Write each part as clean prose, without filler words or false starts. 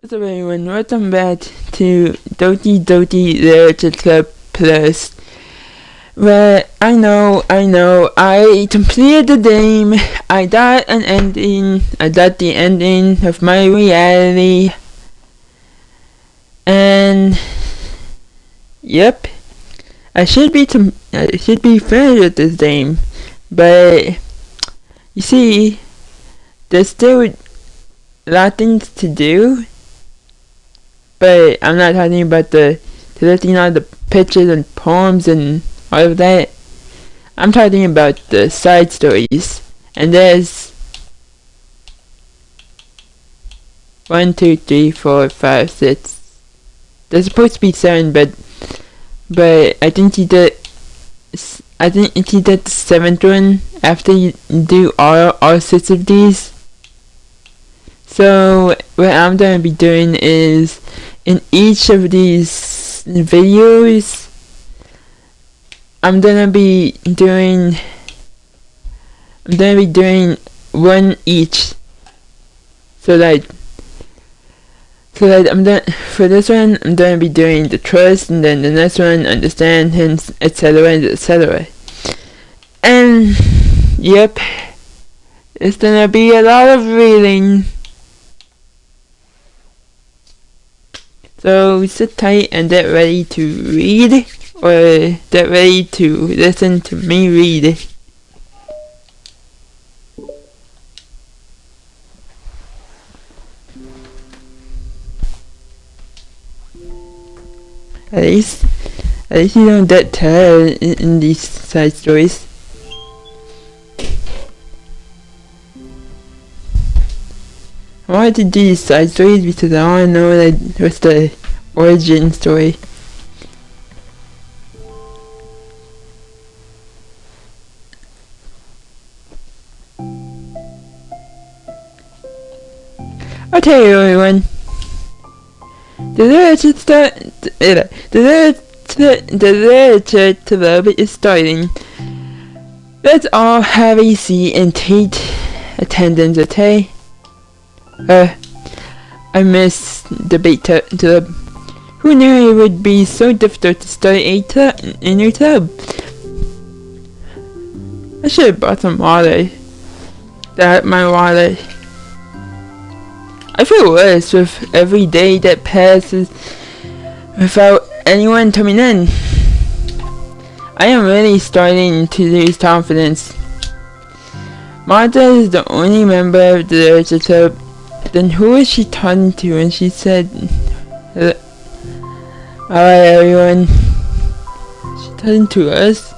What's up everyone, welcome back to Doki Literature Club Plus, where I know, I completed the game, I got an ending, I got the ending of my reality, and, yep, I should be finished with this game, but, you see, there's still a lot of things to do. But I'm not talking about selecting all the pictures and poems and all of that. I'm talking about the side stories. And there's 1, 2, 3, 4, 5, 6. There's supposed to be 7, but I think he did the 7th one after you do all 6 of these. So what I'm gonna be doing is, in each of these videos, I'm gonna be doing one each. So for this one, I'm gonna be doing the trust, and then the next one, understand, hence, etc. And yep, it's gonna be a lot of reading. So sit tight and get ready to read, or get ready to listen to me read. At least you don't get tired in these side stories. I wanted to do these side stories because I want to know what's the origin story. Okay everyone, the literature club is starting. Let's all have a seat and take attendance, okay? I miss debate club. Who knew it would be so difficult to start a new club? I should have bought some water. My water. I feel worse with every day that passes without anyone coming in. I am really starting to lose confidence. Martha is the only member of the literature club. Then who is she talking to when she said, alright everyone, she's talking to us?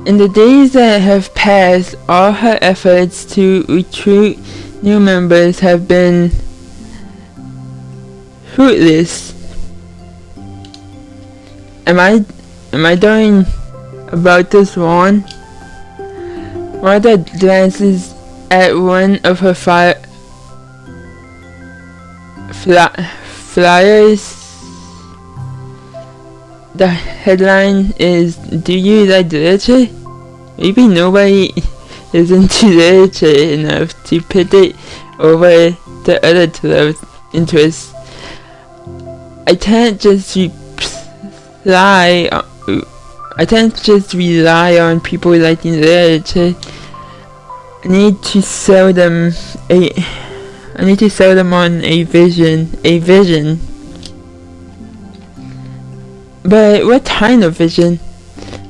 In the days that have passed, all her efforts to recruit new members have been fruitless. Am I doing about this wrong? Martha glances at one of her flyers. The headline is, "Do you like literature?" Maybe nobody is into literature enough to put it over the other club's interests. I can't just rely on people liking literature. I need to sell them on a vision. But what kind of vision?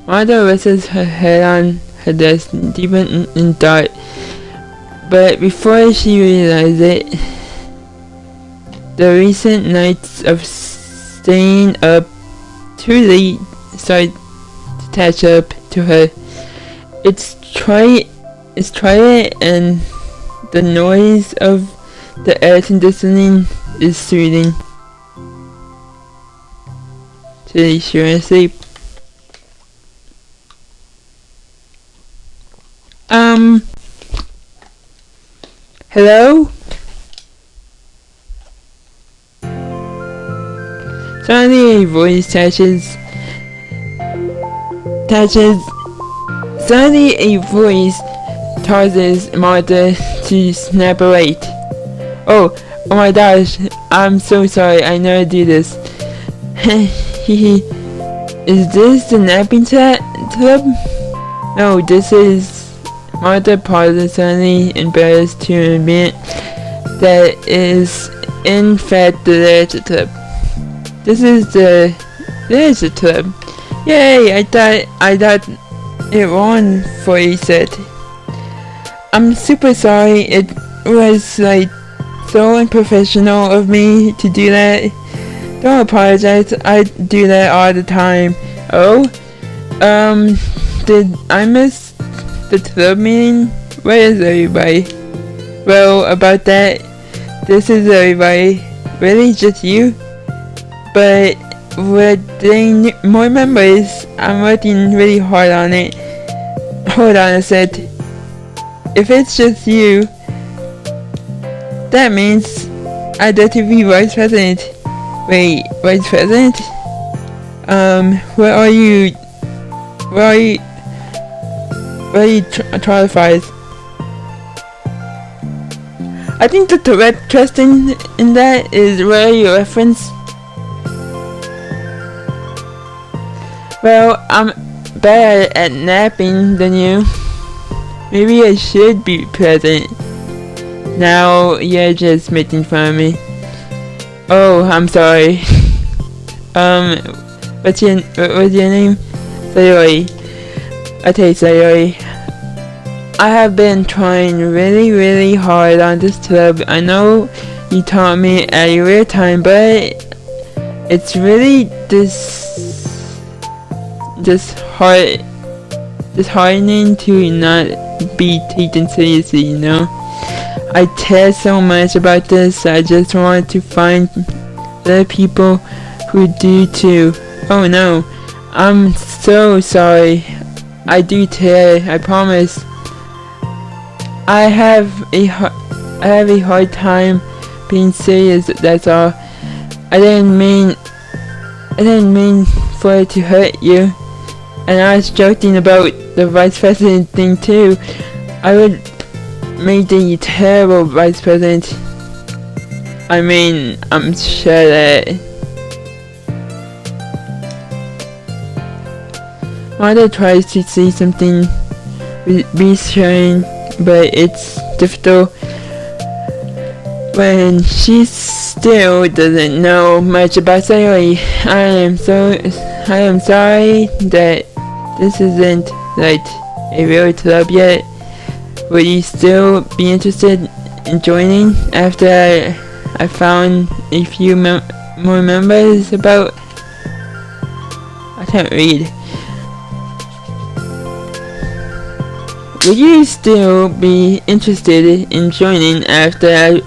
Martha rests her head on her desk, deep in thought. But before she realized it, the recent nights of staying up too late started to catch up to her. It's quiet and the noise of the air conditioning is soothing. Today she went to sleep. Hello? Suddenly a voice touches Suddenly a voice causes Martha to snap awake. Oh, Oh my gosh, I'm so sorry, I never do this. Is this the napping club? No, this is Martha positively embarrassed to admit that is in fact the literature club. This is the literature club. Yay, I thought it won for a set. I'm super sorry, it was like so unprofessional of me to do that. Don't apologize, I do that all the time. Oh? Did I miss the club meeting? Where is everybody? Well, about that, this is everybody. Really, just you? But we're getting more members. I'm working really hard on it. Hold on a sec. If it's just you, that means I get to be vice president. Wait, vice president? Where are you qualified? I think the correct question in that is where your reference. Well, I'm better at napping than you. Maybe I should be present. Now you're just making fun of me. Oh, I'm sorry. What's your name? Sayori. Okay, Sayori. I have been trying really hard on this club. I know you taught me at a weird time, but it's really disheartening to not be taken seriously, you know? I care so much about this, I just want to find other people who do too. Oh no, I'm so sorry. I do care, I promise. I have a hard time being serious, that's all. I didn't mean for it to hurt you. And I was joking about the vice president thing too. I would make a terrible vice president. I mean, I'm sure that Mother tries to say something reassuring, but it's difficult when she still doesn't know much about Sayori. I am sorry that this isn't like a real club yet. Would you still be interested in joining after I found a few more members about? I can't read. Would you still be interested in joining after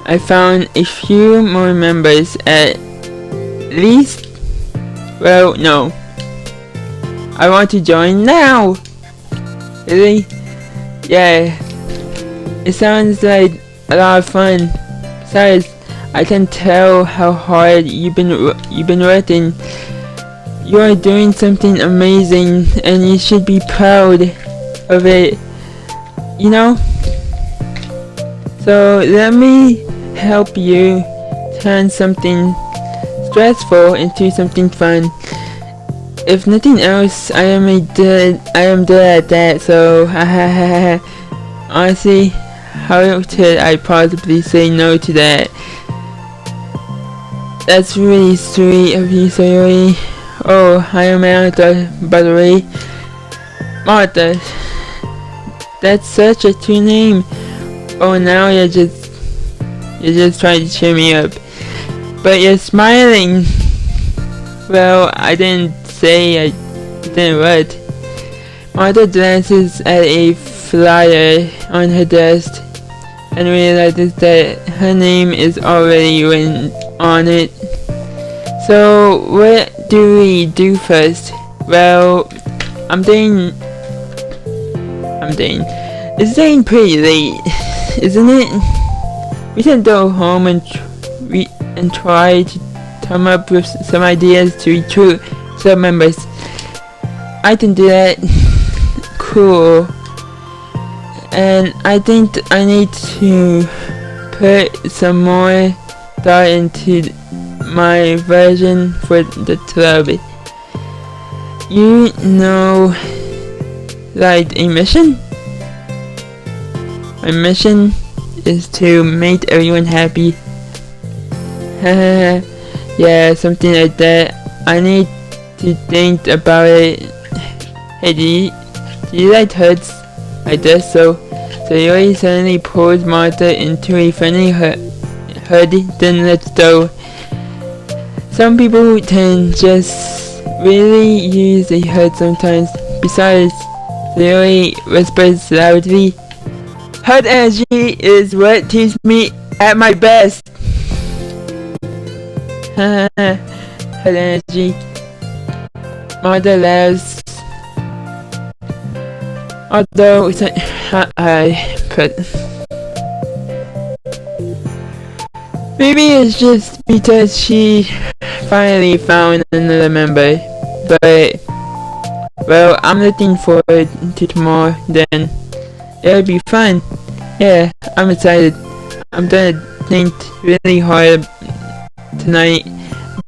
I found a few more members at least? Well, no. I want to join now! Really? Yeah. It sounds like a lot of fun. Besides, I can tell how hard you've been working. You are doing something amazing and you should be proud of it. You know? So let me help you turn something stressful into something fun. If nothing else, I am good at that, so honestly, how could I possibly say no to that? That's really sweet of you, Sayori. Oh, I am Martha, by the way. Martha. That's such a true name. Oh, now you're just trying to cheer me up. But you're smiling. Well, I didn't say I didn't what. Martha glances at a flyer on her desk and realizes that her name is already written on it. So what do we do first? Well, it's getting pretty late, isn't it? We can go home and try to come up with some ideas to recruit club members. I can do that. Cool. And I think I need to put some more thought into my version for the club. You know, like a mission? My mission is to make everyone happy. Yeah, something like that. I need to think about it. Hey, do you like hurts? I guess so. So Yuri suddenly pulls Martha into a friendly hug, then lets go. Some people can just really use a hug sometimes. Besides, Yuri whispers loudly, "Hug energy is what keeps me at my best." Hug energy. Martha laughs. Although it's maybe it's just because she finally found another member. But well, I'm looking forward to tomorrow. Then it'll be fun. Yeah, I'm excited. I'm gonna think really hard tonight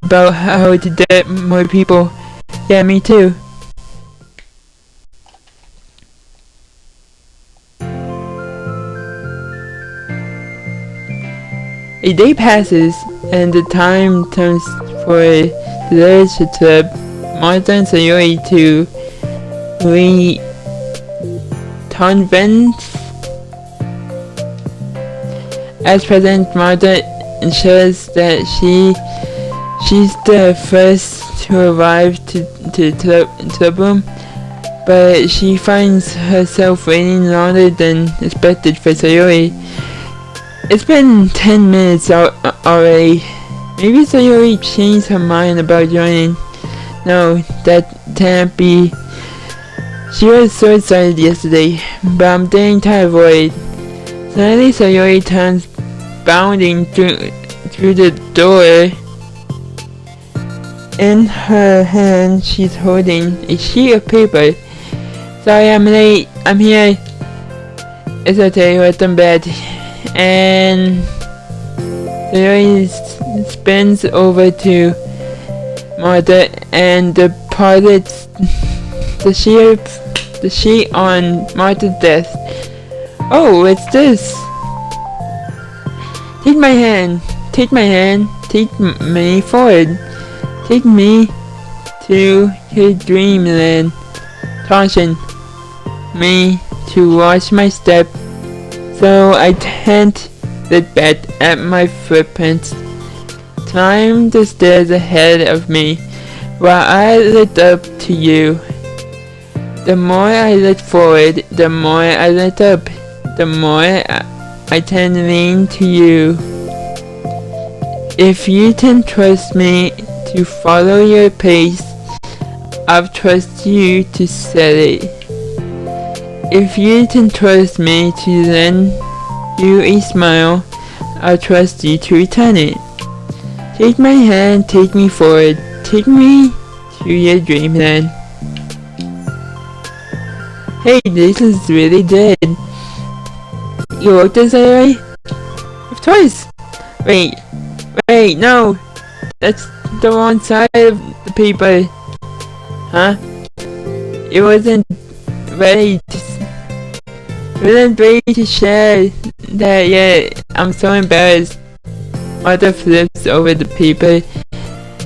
about how to get more people. Yeah, me too. A day passes, and the time comes for the literature club. Martha and Sayori to reconvent. As President, Martha ensures that she's the first to arrive to the club room, but she finds herself waiting longer than expected for Sayori. It's been 10 minutes already. Maybe Sayori changed her mind about joining. No, that can't be. She was so excited yesterday, but I'm getting tired of it. Suddenly Sayori turns bounding through the door. In her hand, she's holding a sheet of paper. Sorry, I'm late. I'm here. It's okay, welcome back. And Sayori spins over to Martha and deposits the sheet on Martha's desk. Oh, what's this? Take my hand, take me forward, take me to your dreamland. Caution me to watch my step, so I can't look back at my footprints. Climb the stairs ahead of me while I look up to you. The more I look forward, the more I look up, the more I can lean to you. If you can trust me to follow your pace, I'll trust you to set it. If you can trust me to lend you a smile, I'll trust you to return it. Take my hand, take me forward, take me to your dreamland. Hey, this is really good. You wrote this already? Of course! Wait, no! That's the wrong side of the paper. Huh? It wasn't ready to share that yet. I'm so embarrassed. Martha flips over the paper.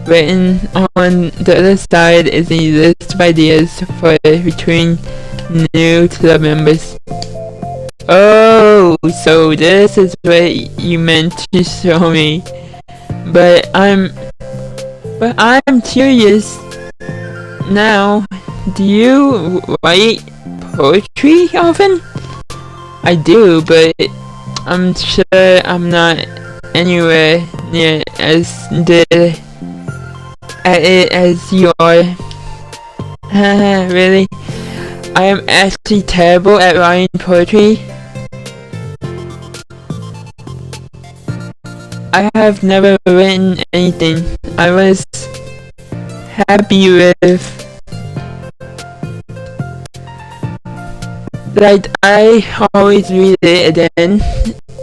Written on the other side is a list of ideas for recruiting new club members. Oh, so this is what you meant to show me. But I'm curious now. Do you write poetry often? I do, but I'm sure I'm not anywhere near as good at it as you are. Really? I am actually terrible at writing poetry. I have never written anything. I was happy with, like, I always read it again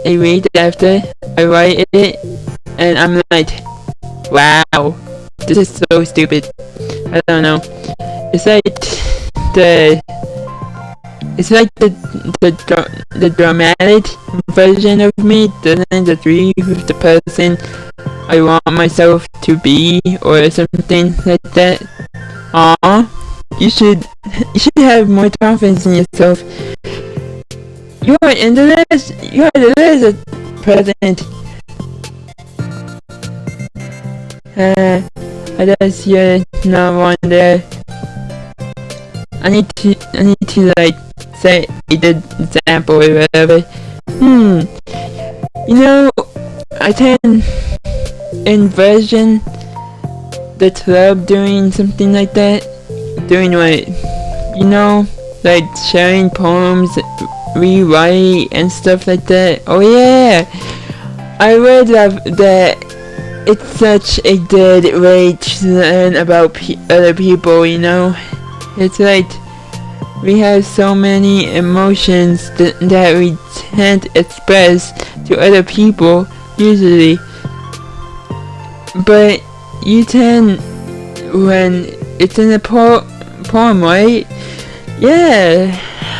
a week after I write it, and I'm like, wow, this is so stupid. I don't know. It's like the the dramatic version of me doesn't agree with the person I want myself to be, or something like that. Aw, you should have more confidence in yourself. You are the last president. I guess you're not one there. I need to like say a good example or whatever. You know, I can envision the club doing something like that. Doing what? You know, like sharing poems, rewrite and stuff like that. Oh yeah, I read that it's such a good way to learn about other people, you know. It's like we have so many emotions that we can't express to other people usually, but you can when it's in a poem, right? Yeah,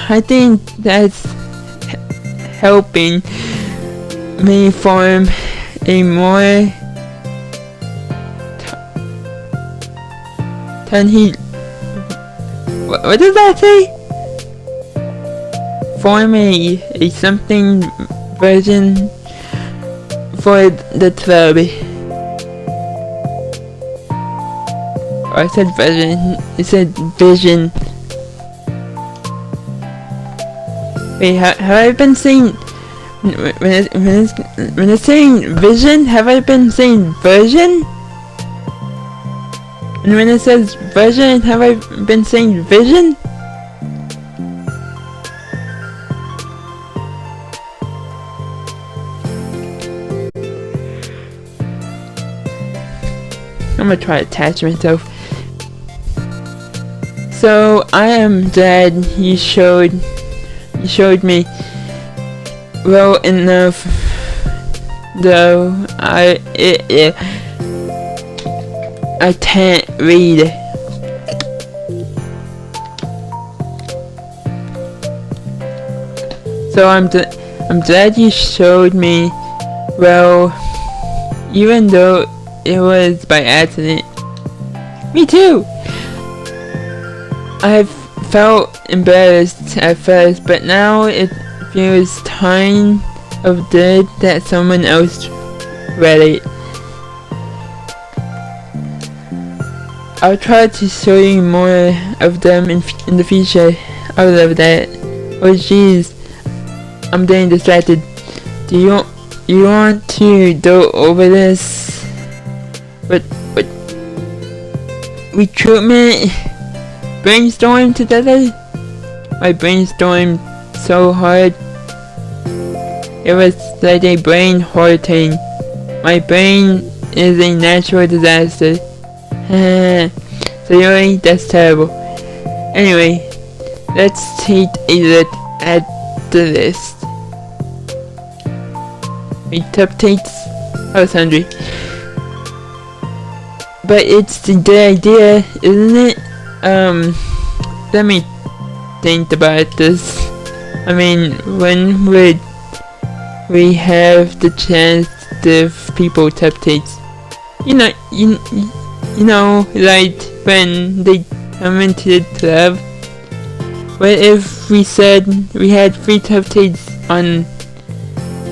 I think that's helping me form a more what does that say? Form a something version for the club. I said version. It said vision. Wait, have I been saying when it's saying vision? Have I been saying version? And when it says version, have I been saying vision? I'm gonna try to attach myself. So I am glad you showed me well enough, though I can't read. So I'm glad you showed me well, even though it was by accident. Me too! I've felt embarrassed at first, but now it feels kind of good that someone else read it. I'll try to show you more of them in the future. I would love that. Oh jeez, I'm getting distracted. Do you want to go over this? What recruitment? Brainstorm together? I brainstormed so hard. It was like a brain hurricane. My brain is a natural disaster. So really, that's terrible. Anyway, let's take a look at the list. My top takes. I was hungry. But it's the good idea, isn't it? Let me think about this. I mean, when would we have the chance to give people top takes? You know, like when they come into the club. What if we said we had free top takes on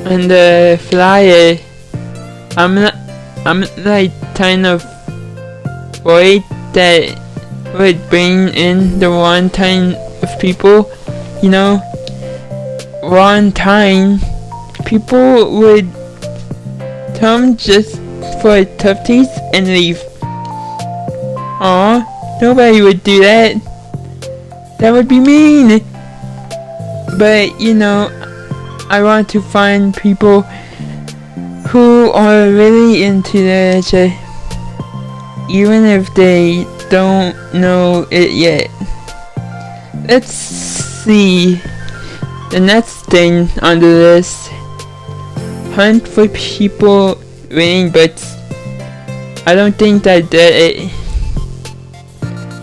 the flyer? I'm like kind of worried that would bring in the wrong kind of people. You know, wrong time. People would come just for top takes and leave. Aw, nobody would do that. That would be mean. But, you know, I want to find people who are really into literature, even if they don't know it yet. Let's see. The next thing on the list. hunt for people reading books. I don't think that it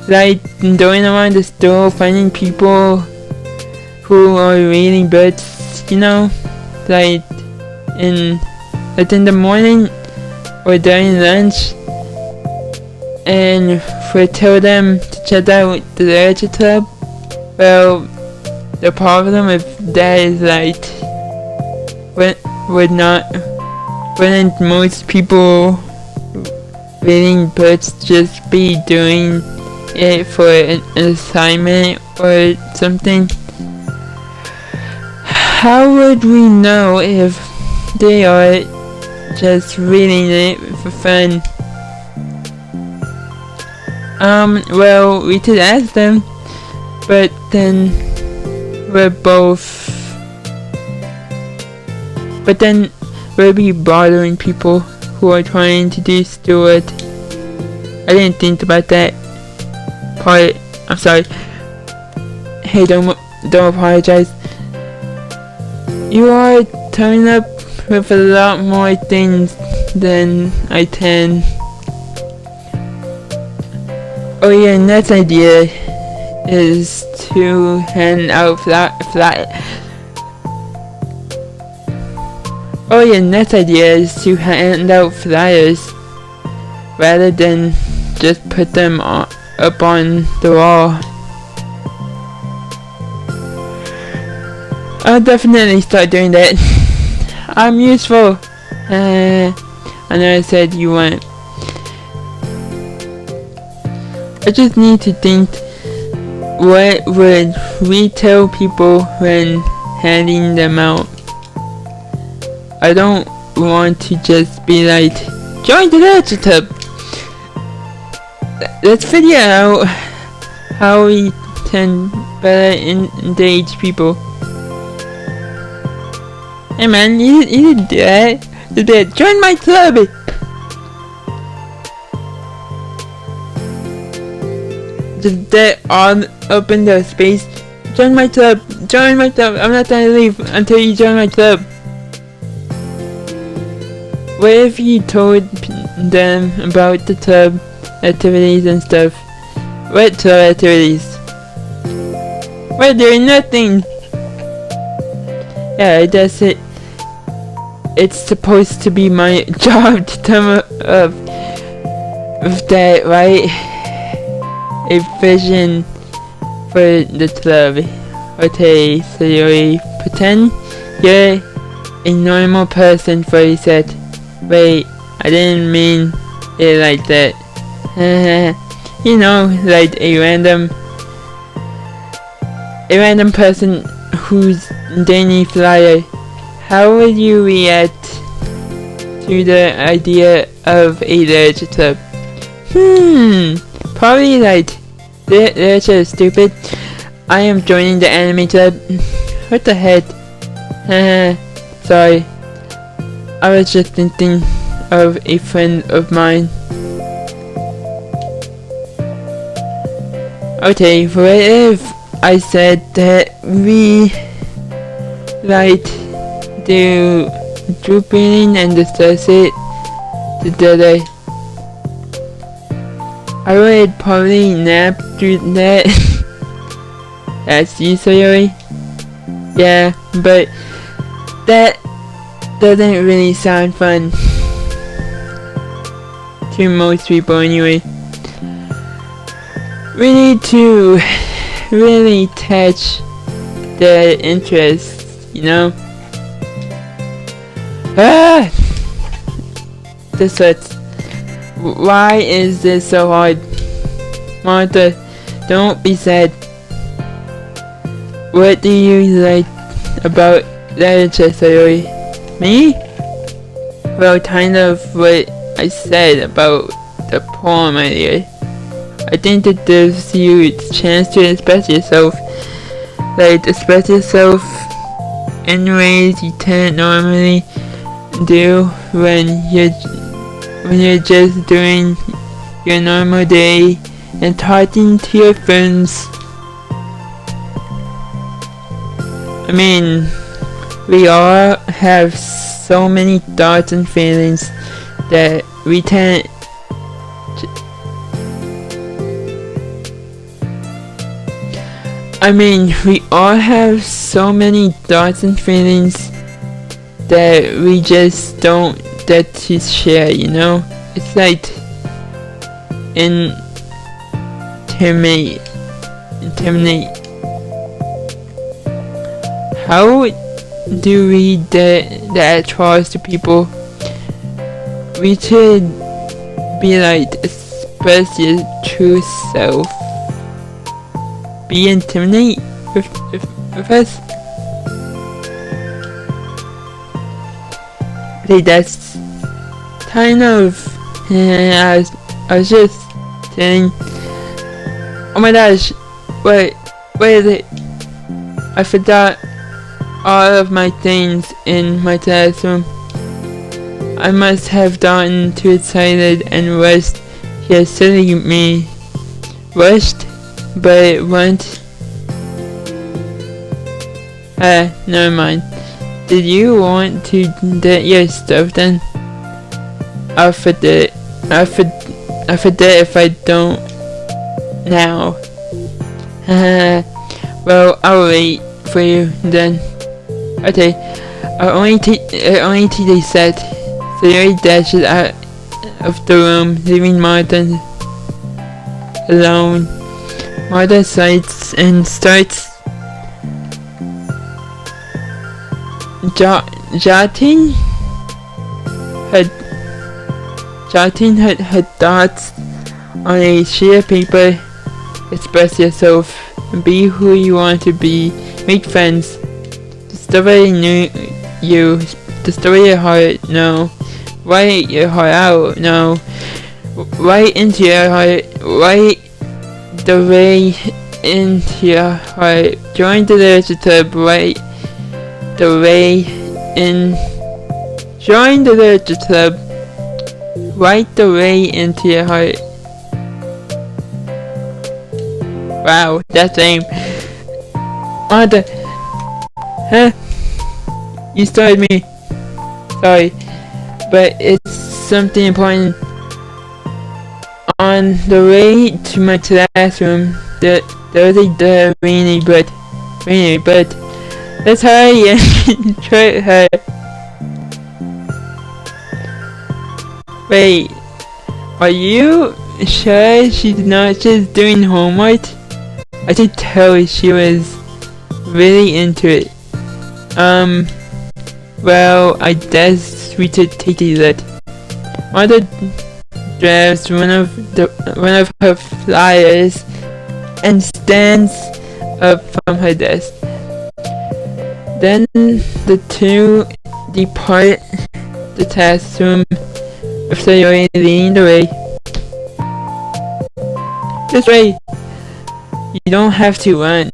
like going around the store finding people who are reading books, you know, like in the morning or during lunch, and we tell them to check out the literature club. Well, the problem with that is like wouldn't most people reading books just be doing it for an assignment or something? How would we know if they are just reading it for fun? Well, we could ask them, but then we'll be bothering people who are trying to do steward. I didn't think about that part. I'm sorry. Hey, don't apologize. You are turning up with a lot more things than I can. Oh yeah, next idea is to hand out flyers rather than just put them up on the wall. I'll definitely start doing that. I'm useful. I know I said you weren't. I just need to think, what would we tell people when handing them out? I don't want to just be like, join the literature club. Let's figure out how we can better engage people. Hey man, you didn't do that. You did. Join my club. Just that all open the space. Join my club. I'm not going to leave until you join my club. What if you told them about the club activities and stuff? What club activities? Well, they're nothing. Yeah, that's it. It's supposed to be my job to come up with that, right? A vision for the club. Okay, so you pretend you're a normal person for a set. Wait, I didn't mean it like that. You know, like a random person who's daily flyer. How would you react to the idea of a literature club? Probably like, literature is stupid. I am joining the anime club. What the heck? Sorry. I was just thinking of a friend of mine. Okay, what if I said that we like do group reading and discuss it together? I would probably nap through that. That's you, Sayori? Yeah, but that doesn't really sound fun to most people anyway. We need to really touch their interests, you know? This hurts. Why is this so hard? Martha, don't be sad. What do you like about literature, Sayori? Me? Well, kind of what I said about the poem earlier. I think it gives you a chance to express yourself. Like, express yourself in ways you can't normally do when you're just doing your normal day and talking to your friends. I mean, we all have so many thoughts and feelings that we can't. I mean, we all have so many thoughts and feelings that we just don't get to share, you know? It's like intimidate. How do we get that across to people? We should be like, express your true self. Be intimidate with us. Okay, that's kind of. I was just saying. Oh my gosh! Wait a minute. I forgot all of my things in my classroom. I must have gotten too excited and rushed. Here, silly me. Rushed, but it went. Never mind. Did you want to get your stuff then? I'll forget if I don't now. Well, I'll wait for you then. Okay, I'll only take a set. So Yuri dashes out of the room, leaving Martha alone. Martha sighs and starts jotting her thoughts on a sheet of paper. Express yourself. Be who you want to be. Make friends. Discover you. Discover your heart. No. Write your heart out. No. Write into your heart. Write the way into your heart. Join the literature club. Write the way in. Join the literature club. Write the way into your heart. Wow, that's lame. Martha. Huh? You started me. Sorry. But it's something important. On the way to my classroom, there was a rainy but let's hurry and try her. Wait, are you sure she's not just doing homework? I could tell she was really into it. Well, I guess we should take a look. Martha grabs one of her flyers and stands up from her desk. Then the two depart the classroom with Sayori leading the way. This way! You don't have to run.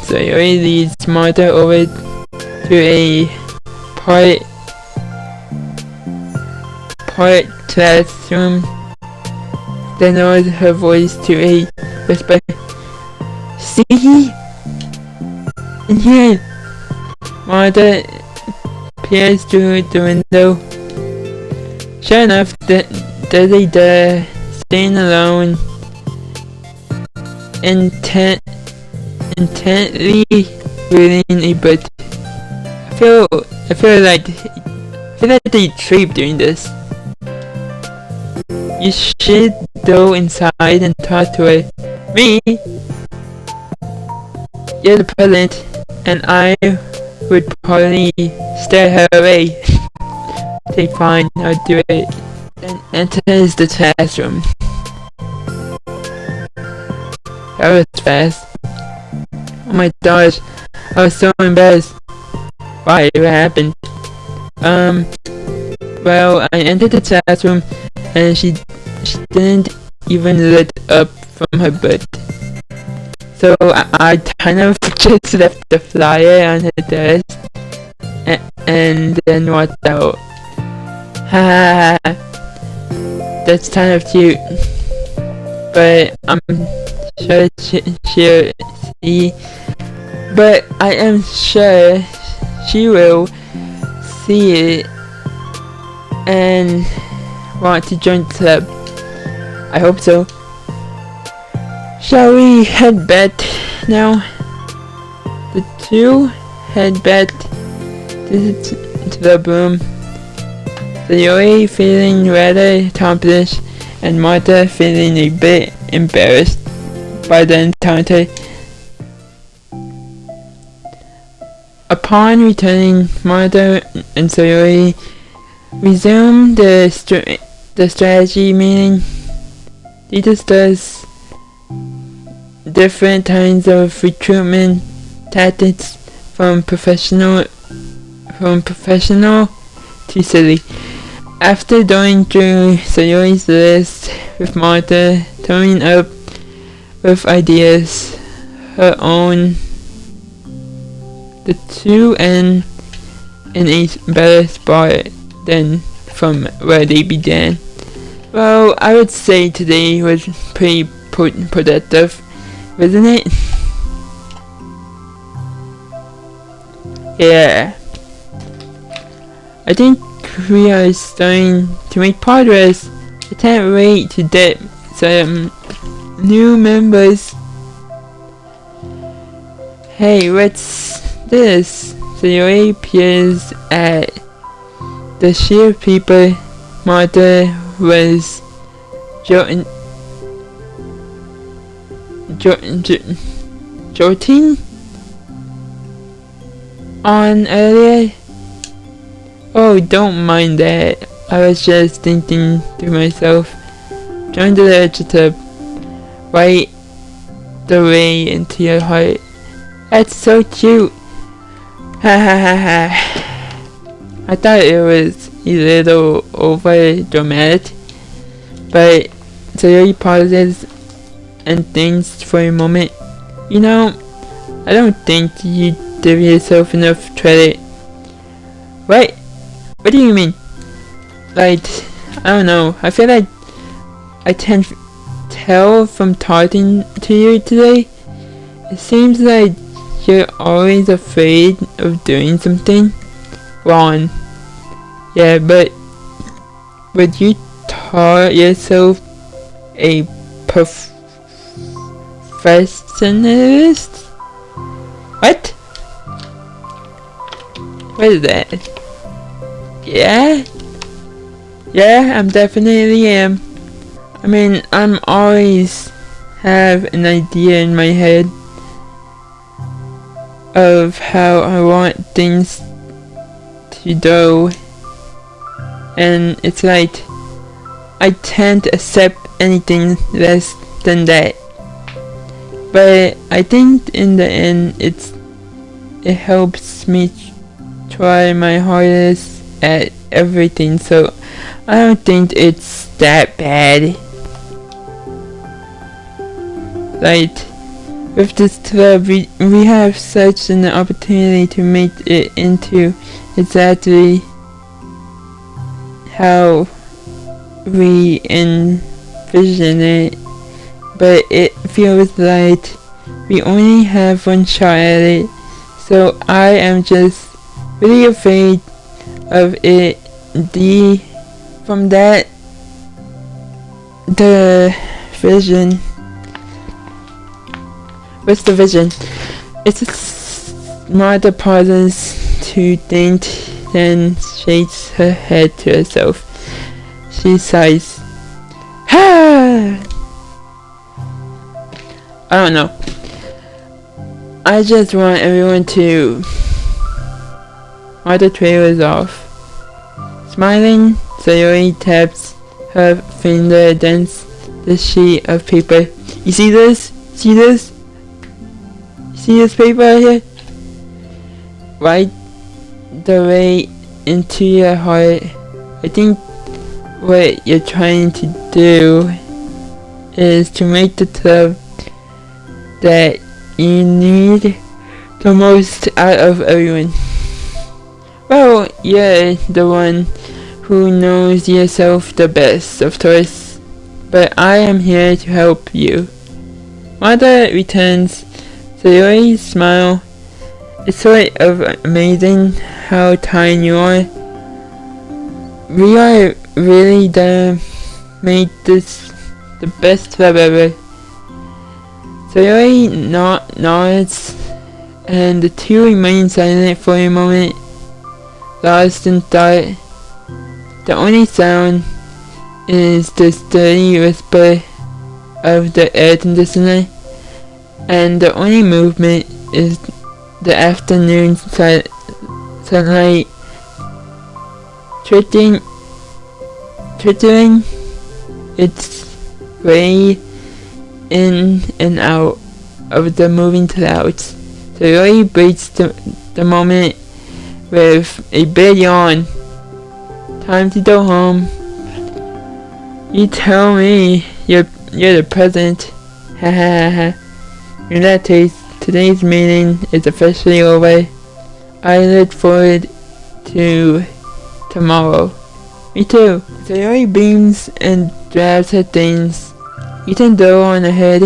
Sayori leads Martha over to a part classroom. Then lowers her voice to a whisper. See? In here! Martha peers through the window. Sure enough, there's a door, staying alone, intently reading a book. I feel like they trip doing this. You should go inside and talk to her. Me? You're the president, and I would probably stare her away. Okay, fine, I'll do it. Then enters the classroom. That was fast. Oh my gosh, I was so embarrassed. Why? What happened? Well, I entered the classroom and she didn't even look up from her book. So I kind of just left the flyer on her desk and then walked out. Ha! That's kind of cute. But I'm sure she'll see. But I am sure she will see it and want to join the club. I hope so. Shall we head back now? The two head back to the room. Sayori feeling rather accomplished and Martha feeling a bit embarrassed by the encounter. Upon returning, Martha and Sayori resume the strategy meeting. They discuss different kinds of recruitment tactics from professional to silly. After going through Sayori's list with Martha coming up with ideas her own, the two end in a better spot than from where they began. Well, I would say today was pretty productive, wasn't it? Yeah. I think we are starting to make progress. I can't wait to get some new members. Hey, what's this? Sayori appears at the sheer people Martha was jolting on earlier. Oh, don't mind that. I was just thinking to myself, join the literature right the way into your heart. That's so cute. Ha ha ha ha. I thought it was a little over dramatic, but Sayori pauses and thinks for a moment. You know, I don't think you give yourself enough credit. What? What do you mean? Like, I don't know. I feel like I can tell from talking to you today. It seems like you're always afraid of doing something wrong. Yeah, but would you call yourself a professionalist? What? What is that? Yeah? Yeah, I'm definitely am. I mean, I'm always have an idea in my head of how I want things to go, and it's like I can't accept anything less than that. But I think in the end it helps me try my hardest at everything, so I don't think it's that bad. Like, with this club, we have such an opportunity to make it into exactly how we envision it, but it feels like we only have one shot at it, so I am just really afraid of it. From that, the vision. What's the vision? It's Martha pauses to think, then shakes her head to herself. She sighs. I don't know. I just want everyone to. Martha trails off. Smiling, Sayori taps her finger against the sheet of paper. You see this? See this? See this paper right here? Right the way into your heart. I think what you're trying to do is to make the club that you need the most out of everyone. Well, you're the one who knows yourself the best, of course, but I am here to help you. Martha returns. Sayori's smile. It's sort of amazing how kind you are. We are really gonna make this the best club ever. Sayori nods, and the two remain silent for a moment, lost in thought. The only sound is the steady whisper of the air conditioner, and the only movement is the afternoon sunlight trickling its way in and out of the moving clouds. Sayori breaks the moment with a big yawn. Time to go home. You tell me you're the president. Ha ha ha. In that case, today's meeting is officially over. I look forward to tomorrow. Me too. Sayori beams and grabs her things. You can go on ahead.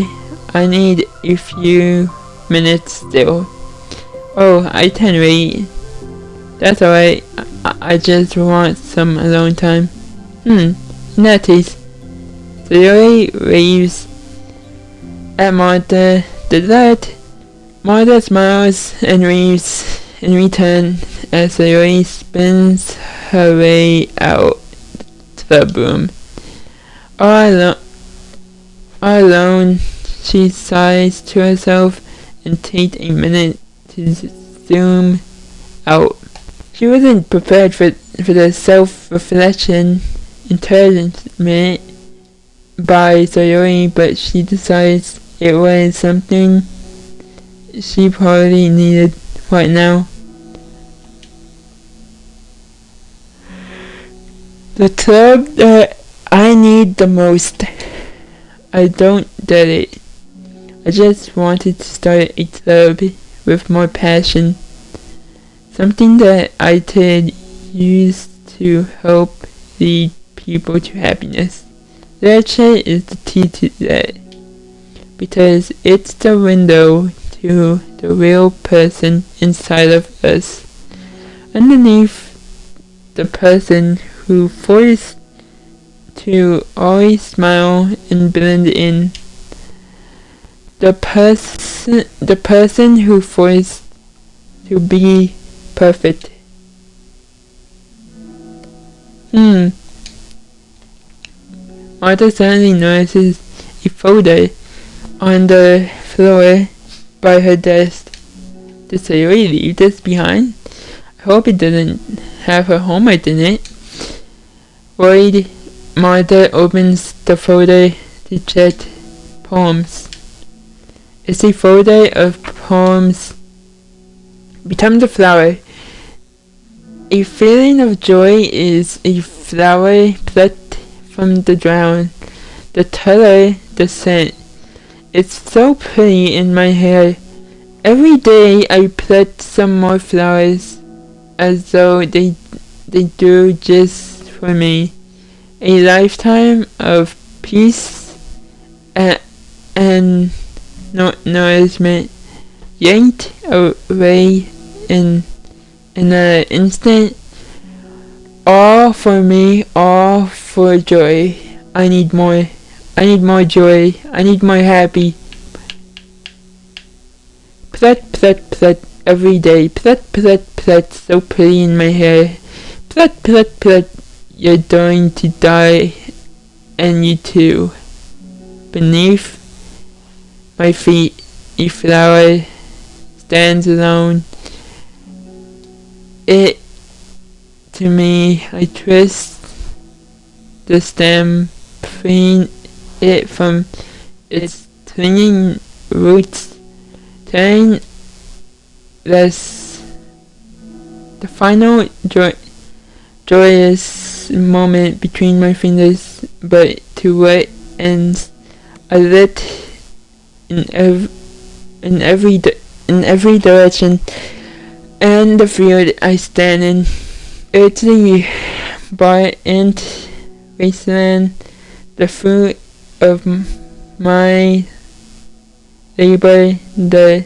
I need a few minutes still. Oh, I can wait. That's alright. I just want some alone time. In that case, Sayori waves at Martha. Did that? Martha smiles and waves in return as Sayori spins her way out the room. All alone, she sighs to herself and takes a minute to zoom out. She wasn't prepared for the self-reflection encouragement by Sayori, but she decides it was something she probably needed right now. The club that I need the most. I don't get it. I just wanted to start a club with more passion. Something that I could use to help lead people to happiness. Literature is the key to that, because it's the window to the real person inside of us. Underneath the person who forced to always smile and blend in, the person who forced to be perfect. Martha suddenly notices a folder on the floor by her desk. Did Sayori leave this behind? I hope it didn't have her homework in it. Worried, Martha opens the folder to check poems. It's a folder of poems. Become the flower. A feeling of joy is a flower plucked from the ground. The color, the scent. It's so pretty in my hair. Every day I pluck some more flowers, as though they do just for me. A lifetime of peace and nourishment yanked away in an instant. All for me, all for joy. I need more. I need more joy. I need more happy. Plet, plet, plet every day. Plet, plet, plet, so pretty in my hair. Plet, plet, plet, you're going to die, and you too. Beneath my feet, a flower stands alone. It, to me, I twist the stem, freeing it from its clinging roots, telling the final joyous moment between my fingers, but to what ends? I lit in every direction, and the field I stand in. It's the bar-ant wasteland, the fruit of my labor, the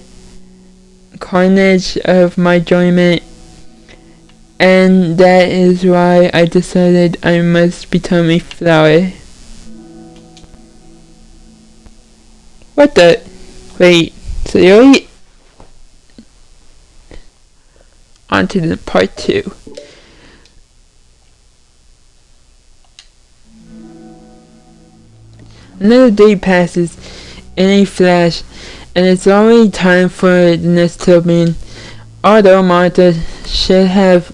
carnage of my enjoyment. And that is why I decided I must become a flower. What the? Wait, so you're on to the part 2. Another day passes in a flash, and it's already time for the next clubbing. Although Martha should have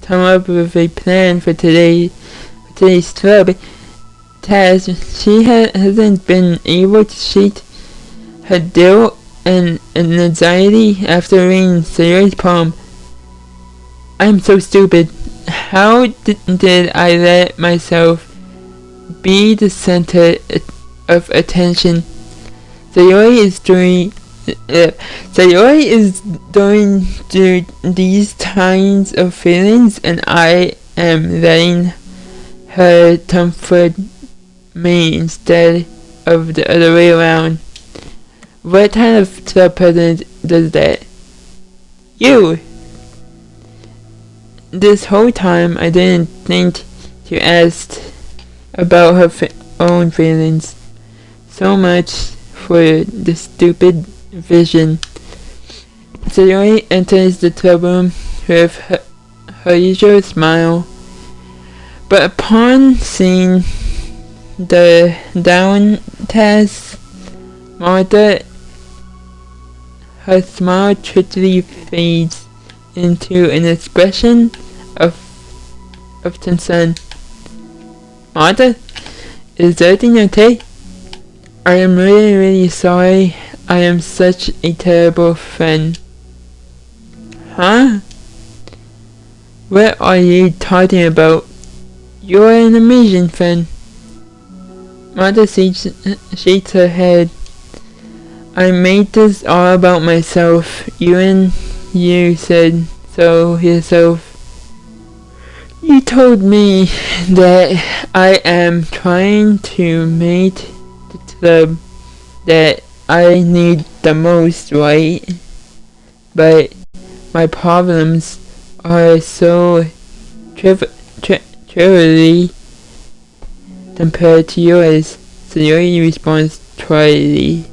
come up with a plan for today's club task, she hasn't been able to shake her guilt and anxiety after reading Sayori's poem. I'm so stupid. How did I let myself be the center of attention? Sayori is going through these kinds of feelings, and I am letting her comfort me instead of the other way around. What kind of club president does that? You! This whole time I didn't think to ask about her own feelings. So much for the stupid vision. Sayori enters the club room with her usual smile, but upon seeing the downcast Martha, her smile quickly fades into an expression of concern. Martha, is everything okay? I am really sorry. I am such a terrible friend. Huh? What are you talking about? You're an amazing friend. Martha shakes her head. I made this all about myself. You said so yourself. You told me that I am trying to make the club that I need the most, right? But my problems are so trivially compared to yours. Sayori responds tritely.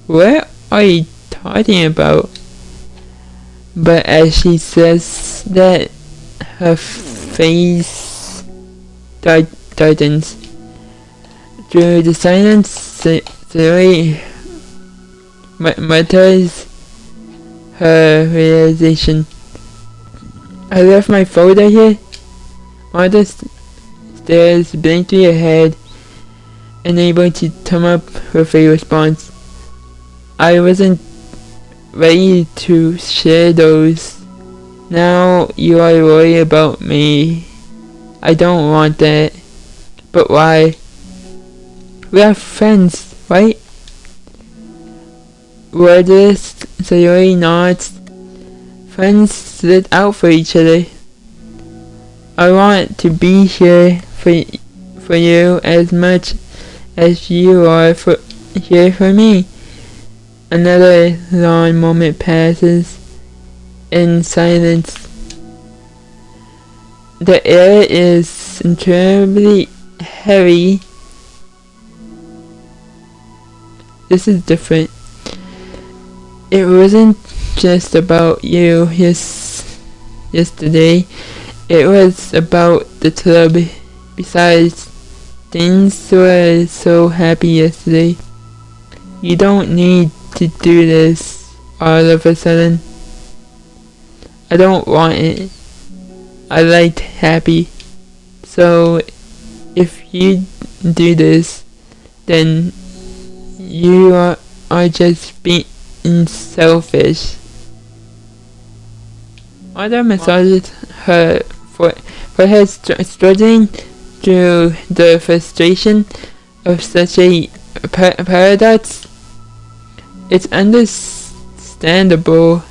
What are you talking about? But as she says that, her face darkens. Through the silence, Sayori mutters her realization. I left my folder here. Martha stares blankly ahead, unable to come up with a response. I wasn't ready to share those. Now you are worried about me. I don't want that. But why? We are friends, right? Were this Sayori nods. Friends look out for each other. I want to be here for you as much as you are here for me. Another long moment passes in silence. The air is incredibly heavy. This is different. It wasn't just about you yesterday. It was about the club. Besides, things were so happy yesterday. You don't need to do this all of a sudden. I don't want it. I liked happy. So if you do this, then you are just being selfish. Other massages her for her struggling through the frustration of such a paradox. It's understandable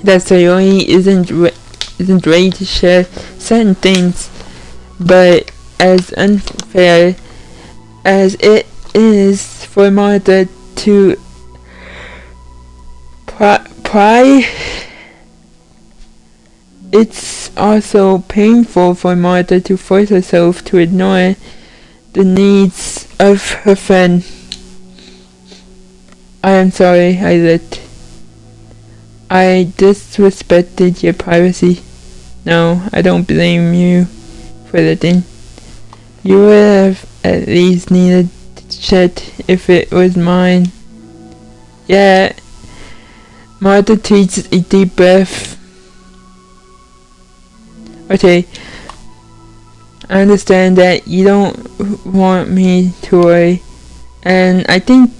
that Sayori isn't ready to share certain things, but as unfair as it is for Martha to pry it's also painful for Martha to force herself to ignore the needs of her friend. I am sorry, I disrespected your privacy. No, I don't blame you for the thing. You would have at least needed to check if it was mine. Yeah. Martha takes a deep breath. Okay. I understand that you don't want me to worry, and I think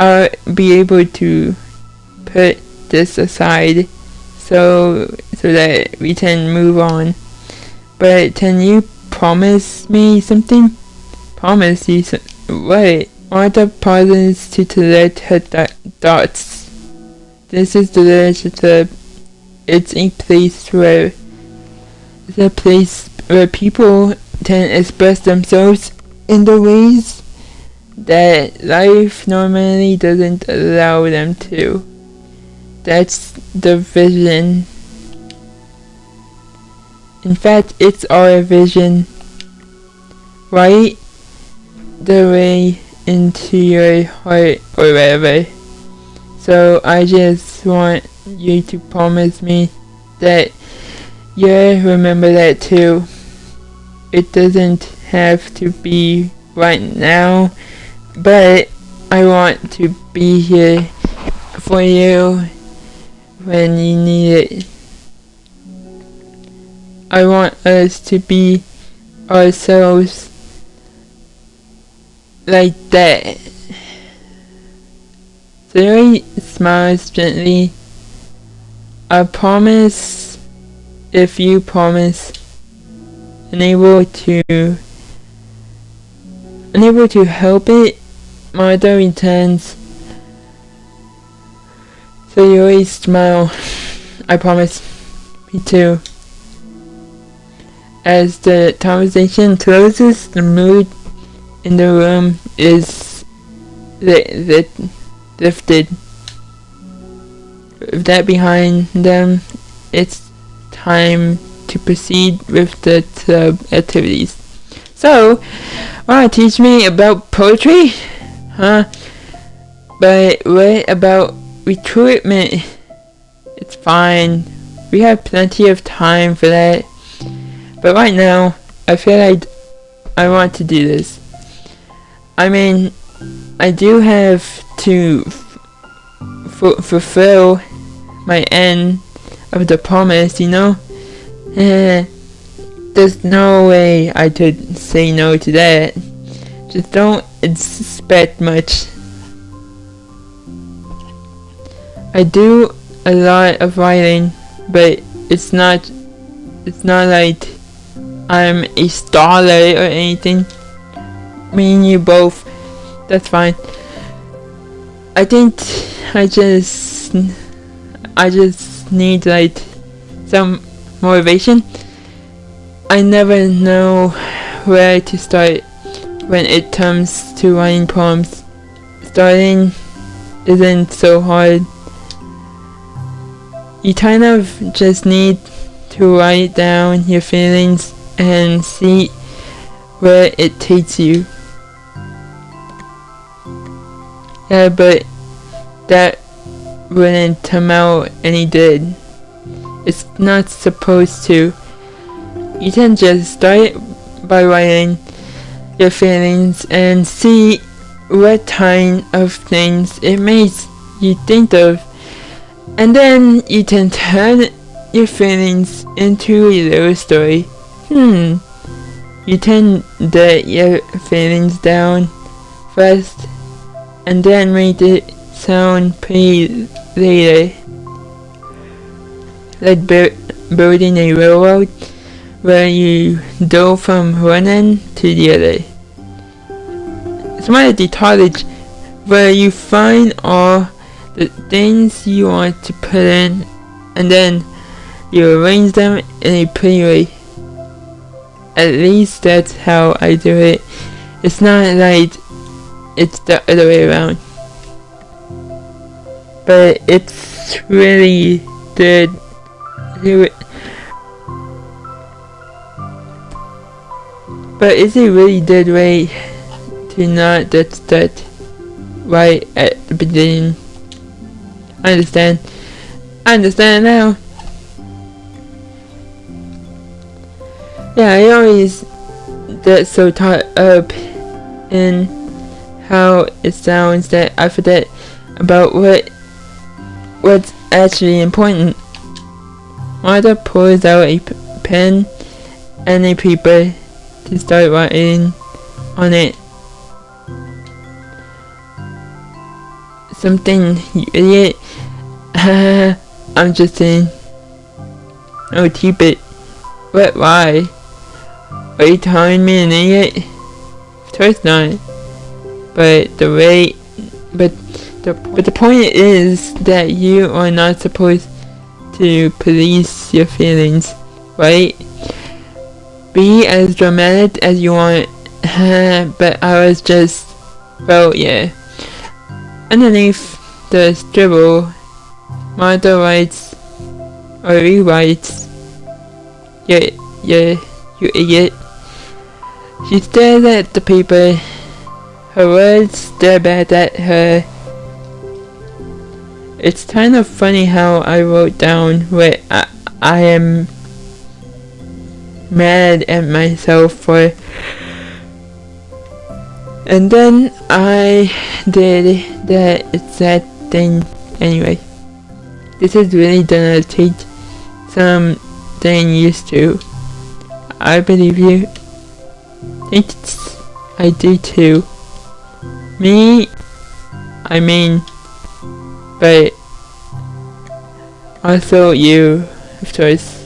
I'll be able to put this aside so that we can move on. But can you promise me something? Promise you what? Martha pauses to collect her thoughts. This is the relationship. It's a place where people can express themselves in the ways that life normally doesn't allow them to. That's the vision. In fact, it's our vision. Right the way into your heart or whatever. So I just want you to promise me that you'll remember that too. It doesn't have to be right now, but I want to be here for you when you need it. I want us to be ourselves like that. Zoe smiles gently. I promise, if you promise, unable to help it, Martha returns. So you always smile. I promise. Me too. As the conversation closes, the mood in the room is lifted. With that behind them, it's time to proceed with the club activities. So, wanna teach me about poetry? Huh? But what about recruitment? It's fine. We have plenty of time for that. But right now, I feel like I want to do this. I mean, I do have to fulfill my end of the promise, you know? There's no way I could say no to that. Just don't expect much. I do a lot of writing, but it's not like I'm a scholar or anything. Me and you both. That's fine. I think I just need like some motivation. I never know where to start when it comes to writing poems. Starting isn't so hard. You kind of just need to write down your feelings and see where it takes you. Yeah, but that wouldn't come out any good. It's not supposed to. You can just start by writing your feelings and see what kind of things it makes you think of. And then you can turn your feelings into a little story. You can get your feelings down first and then make it sound pretty later. Like building a railroad where you go from one end to the other. It's more like the college where you find all the things you want to put in and then you arrange them in a pretty way. At least that's how I do it. It's not like it's the other way around. But it's really good But is it really dead way to not that right at the beginning? I understand now. Yeah, I always get so caught up in how it sounds that I forget about what's actually important. Martha pulls out a pen and a paper to start writing on it. Something, you idiot. I'm just saying. Oh, keep it. What? Why? Are you calling me an idiot? Of course not. But the point is that you are not supposed to police your feelings, right? Be as dramatic as you want. But I was just, well, yeah. Underneath the scribble, Martha writes or rewrites, yeah, you idiot. She stares at the paper. Her words stare back at her. It's kind of funny how I wrote down what I am mad at myself for. And then I did that exact thing anyway. This is really gonna take some getting used to. I believe you. Thanks. I do too. Me, I mean, but also you, of course.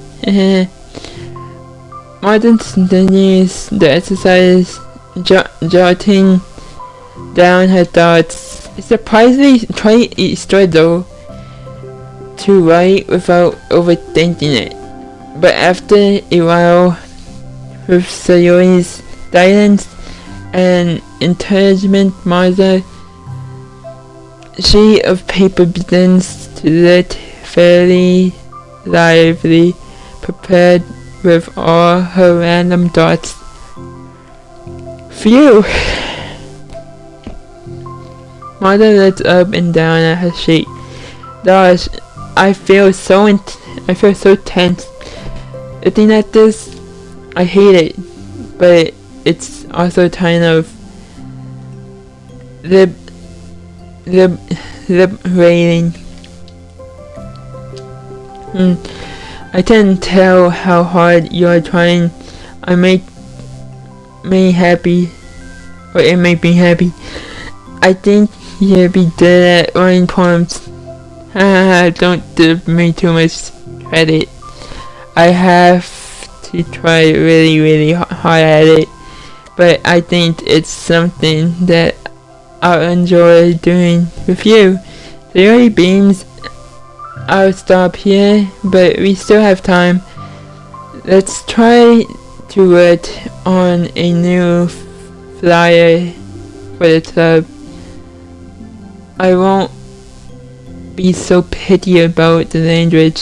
Martin continues the exercise, jotting down her thoughts. It's surprisingly quite easy though to write without overthinking it. But after a while, with Sayori's guidance and encouragement, Martha's sheet of paper begins to look fairly lively, prepared with all her random thoughts. Phew! Martha looks up and down at her sheet. Gosh, I feel so tense. Looking at this, I hate it, but it's also kind of liberating. I can tell how hard you are trying. I make me happy, or it made me happy. I think you'll be good at writing poems. Don't give me too much credit. I have to try really hard at it, but I think it's something that I'll enjoy doing with you. The early beams, I'll stop here, but we still have time. Let's try to work on a new flyer for the club. I won't be so picky about the language.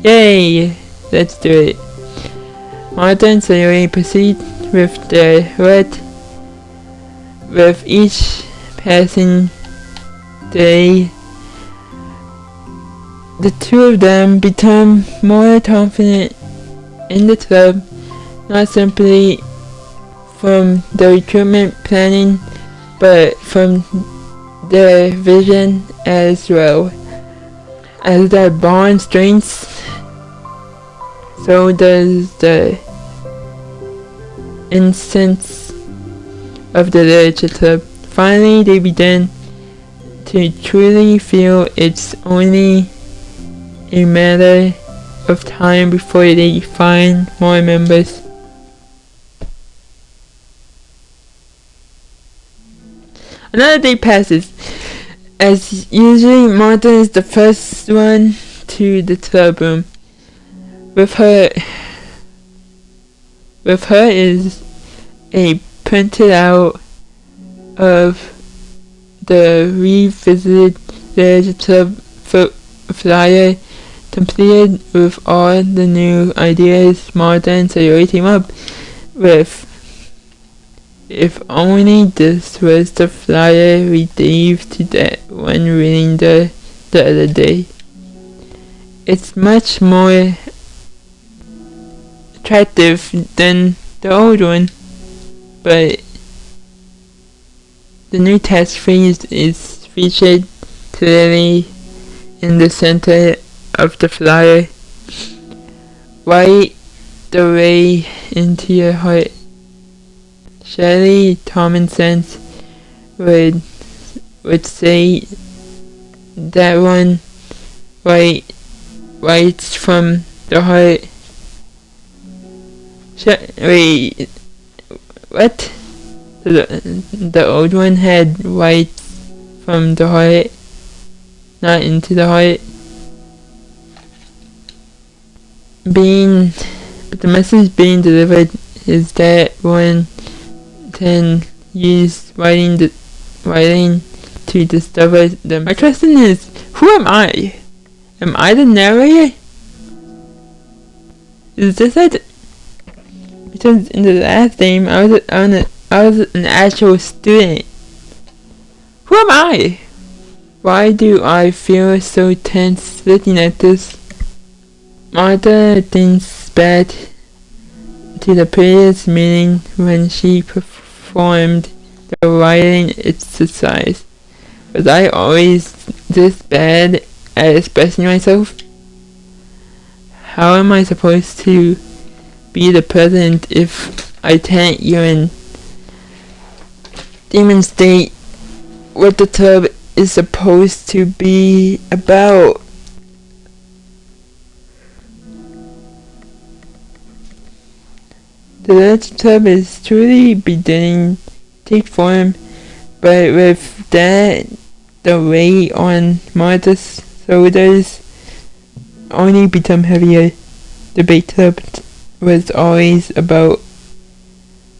Yay! Let's do it. Martha and Sayori proceed with their work. With each passing day, the two of them become more confident in the club, not simply from the recruitment planning, but from their vision as well. As their bond strengthens, so does the essence of the literature club. Finally, they begin to truly feel it's only a matter of time before they find more members. Another day passes. As usually, Martha is the first one to the club room. With her is a printed out of the revisited literature club flyer, completed with all the new ideas Martha and Sayori came up with. If only this was the flyer we gave to that one reading the other day. It's much more attractive than the old one, but the new text phrase is featured clearly in the center of the flyer. Right the way into your heart. Surely common sense would say that one right from the heart. Wait, what? The old one had right from the heart, not into the heart. The message being delivered is that one can use writing to discover them. My question is, who am I? Am I the narrator? Is this it? Because in the last game, I was an actual student. Who am I? Why do I feel so tense looking at this? Martha thinks back to the previous meeting when she performed the writing exercise. Was I always this bad at expressing myself? How am I supposed to be the president if I can't even demonstrate what the club is supposed to be about? The Dutch club is truly beginning to take form, but with that, the weight on Martha's shoulders only become heavier. The big club was always about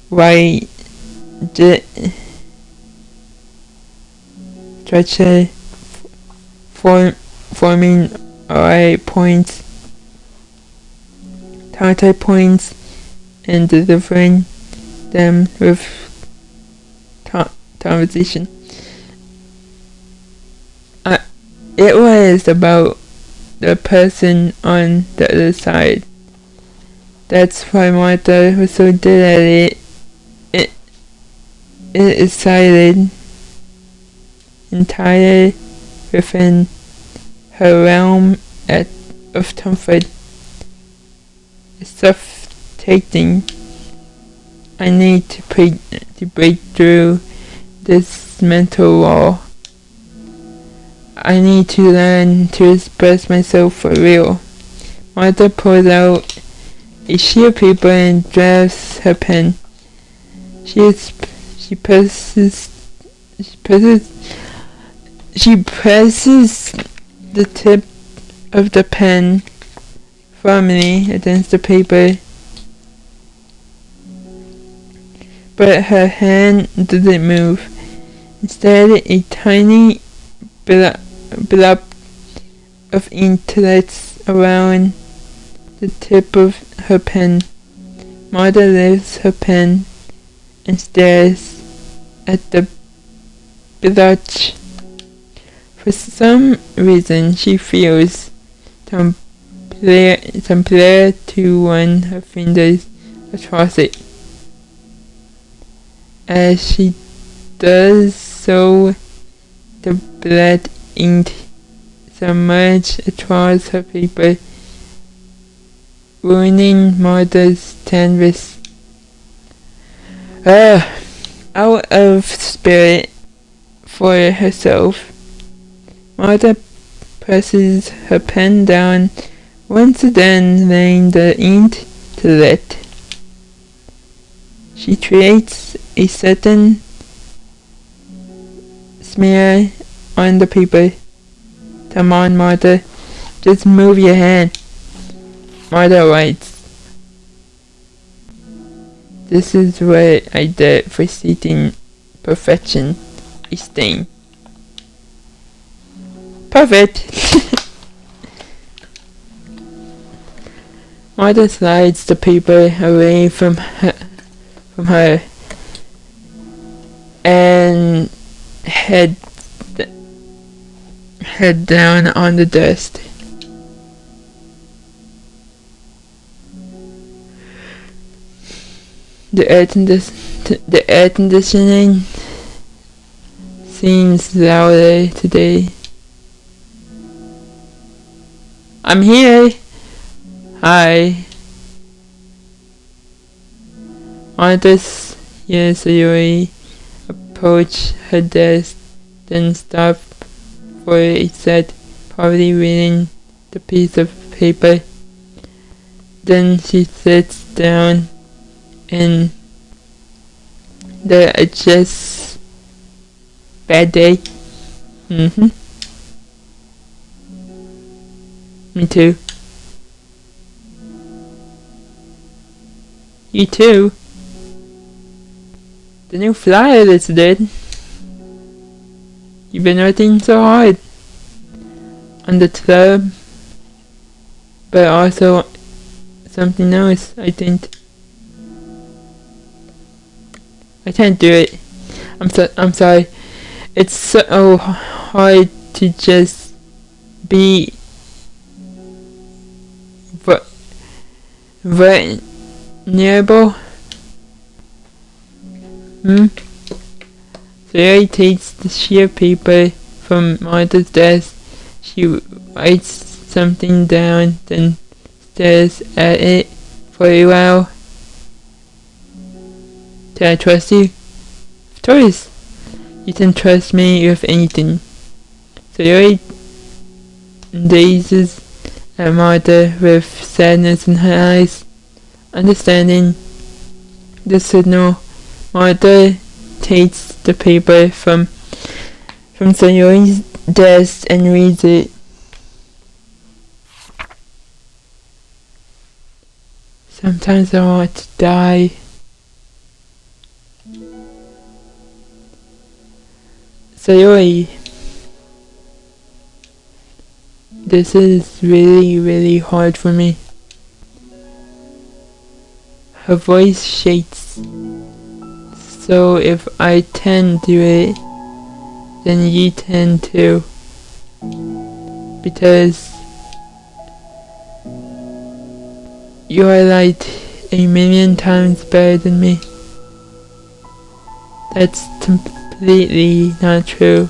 right structure, forming alright points, counter points, and delivering them with conversation. It was about the person on the other side. That's why Martha was so good at it. It excited entire within her realm of comfort. It's suffocating. I need to break through this mental wall. I need to learn to express myself for real. Martha pulls out a sheet of paper and drafts her pen. She presses the tip of the pen firmly against the paper, but her hand doesn't move. Instead, a tiny blob of ink collects around the tip of her pen. Martha lifts her pen and stares at the blotch. For some reason, she feels some pleasure to run her fingers across it. As she does so, the blood ink submerges across her paper, ruining Martha's canvas. Out of spirit for herself, Martha presses her pen down, once again laying the ink to let. She creates a certain smear on the paper. Come on, Martha, just move your hand. Martha writes, "This is what I did for seeking perfection. I stain." Perfect! Martha slides the paper away from her head down on the desk. The air conditioning seems louder today. I'm here. Hi. Artist Yasuyori approached her desk, then stopped for a sec, probably reading the piece of paper. Then she sits down and the just bad day. Me too. You too. The new flyer is dead. You've been working so hard on the club, but also something else, I think. I can't do it. I'm sorry. It's so hard to just be vulnerable. Sarah takes the sheet of paper from Martha's desk. She writes something down, then stares at it for a while. Can I trust you? Of course. You can trust me with anything. Sarah gazes at Martha with sadness in her eyes. Understanding the signal, Martha takes the paper from Sayori's desk and reads it. Sometimes I want to die. Sayori, this is really, really hard for me. Her voice shakes. So if I can do it, then you can too. Because you are like a million times better than me. That's completely not true.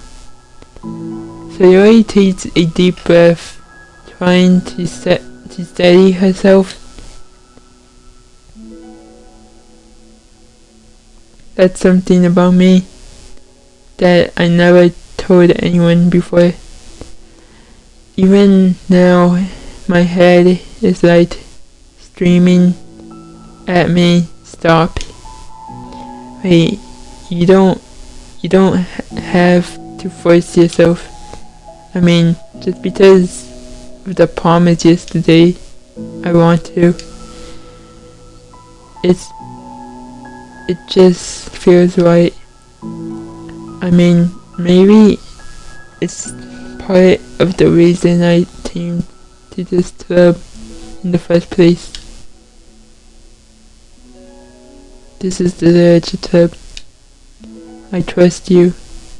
Sayori takes a deep breath, trying to steady herself. That's something about me that I never told anyone before. Even now, my head is like screaming at me, stop. Wait, you don't have to force yourself. I mean, just because of the promise yesterday, I want to. It just feels right. I mean, maybe it's part of the reason I came to this club in the first place. This is the literature club. I trust you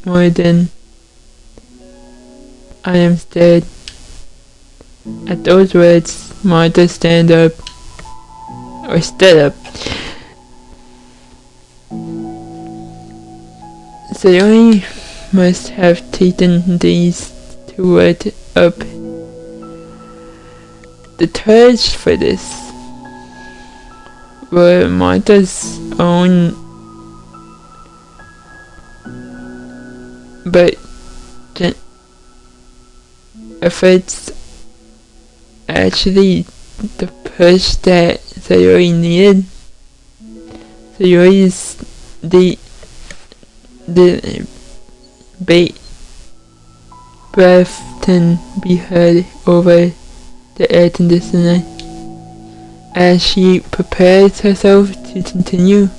more than I am scared. At those words, Martha stood up. Sayori must have taken these two words up. The courage for this were Martha's own, but efforts actually the push that Sayori needed. Sayori's the breath can be heard over the air conditioner. As she prepares herself to continue,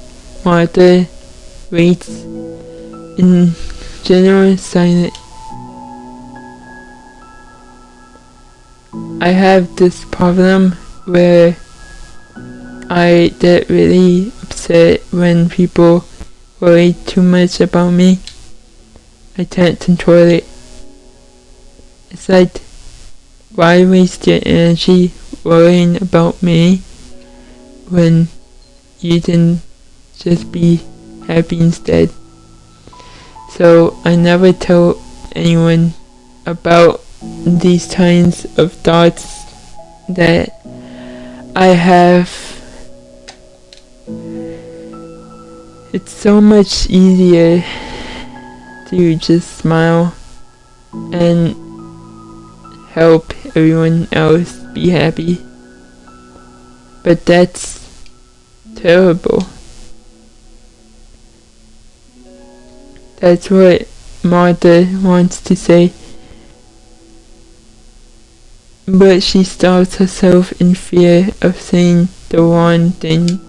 Martha waits in general silence. I have this problem where I get really upset when people worry too much about me. I can't control it. It's like, why waste your energy worrying about me when you can just be happy instead? So I never tell anyone about these kinds of thoughts that I have. It's so much easier to just smile and help everyone else be happy. But that's terrible. That's what Martha wants to say. But she stops herself in fear of saying the wrong thing.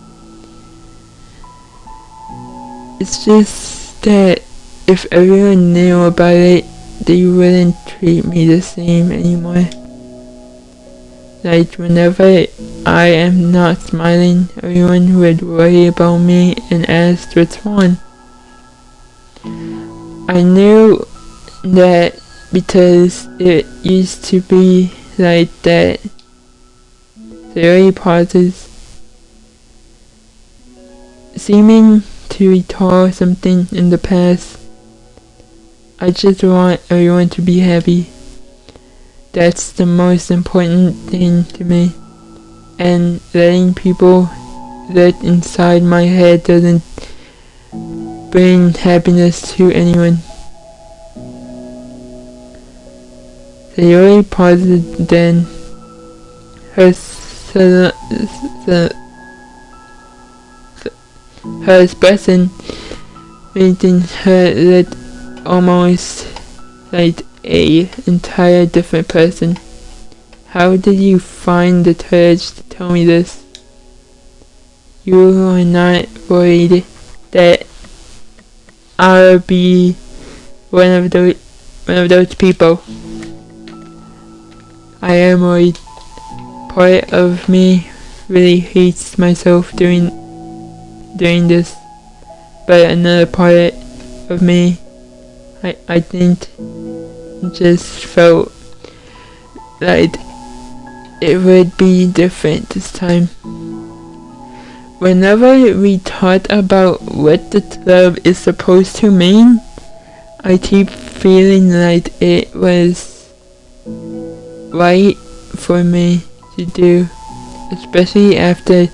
It's just that if everyone knew about it, they wouldn't treat me the same anymore. Like, whenever I am not smiling, everyone would worry about me and ask what's wrong. I knew that because it used to be like that. Theory pauses, seeming to recall something in the past. I just want everyone to be happy. That's the most important thing to me. And letting people that inside my head doesn't bring happiness to anyone. Sayori paused then. Her expression making her look almost like a entire different person. How did you find the courage to tell me this? You are not worried that I'll be one of those people. I am worried. Part of me really hates myself doing this, but another part of me, I think, just felt like it would be different this time. Whenever we talk about what the club is supposed to mean, I keep feeling like it was right for me to do, especially after